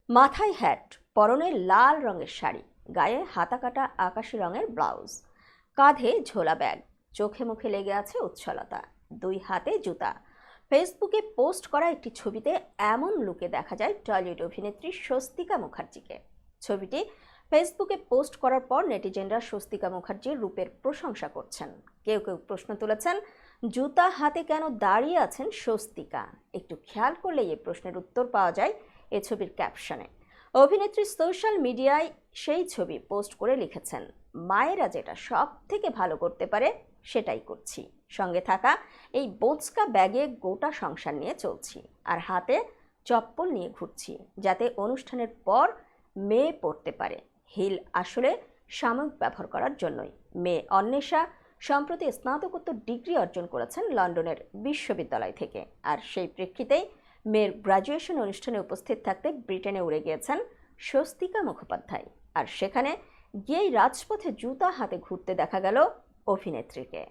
মাথায় হ্যাট, পরনে লাল রঙের শাড়ি, গায়ে হাতাকাটা আকাশি রঙের ব্লাউজ, কাঁধে ঝোলা ব্যাগ, চোখে মুখে লেগে আছে উচ্ছলতা, দুই হাতে জুতা। ফেসবুকে পোস্ট করা একটি ছবিতে এমন লুকে দেখা যায় টলিউড অভিনেত্রী স্বস্তিকা মুখার্জিকে। ছবিটি ফেসবুকে পোস্ট করার পর নেটিজেনরা স্বস্তিকা মুখার্জির রূপের প্রশংসা করছেন। কেউ কেউ প্রশ্ন তুলেছেন, জুতা হাতে কেন দাঁড়িয়ে আছেন স্বস্তিকা? একটু খেয়াল করলে এই প্রশ্নের উত্তর পাওয়া যায় এ ছবির ক্যাপশনে। অভিনেত্রী সোশ্যাল মিডিয়ায় সেই ছবি পোস্ট করে লিখেছেন, মায়েরা যেটা সব থেকে ভালো করতে পারে সেটাই করছি, সঙ্গে থাকা এই বোঁচকা ব্যাগে গোটা সংসার নিয়ে চলছি, আর হাতে চপ্পল নিয়ে ঘুরছি যাতে অনুষ্ঠানের পর মেয়ে পড়তে পারে। হিল আসলে সাময়িক ব্যবহার করার জন্যই। মেয়ে অন্বেষা সম্প্রতি স্নাতকোত্তর ডিগ্রি অর্জন করেছেন লন্ডনের বিশ্ববিদ্যালয় থেকে, আর সেই প্রেক্ষিতেই মেয়ের গ্র্যাজুয়েশন অনুষ্ঠানে উপস্থিত থাকতে ব্রিটেনে উড়ে গিয়েছেন স্বস্তিকা মুখোপাধ্যায়। আর সেখানে গিয়েই রাজপথে জুতা হাতে ঘুরতে দেখা গেল অভিনেত্রীকে।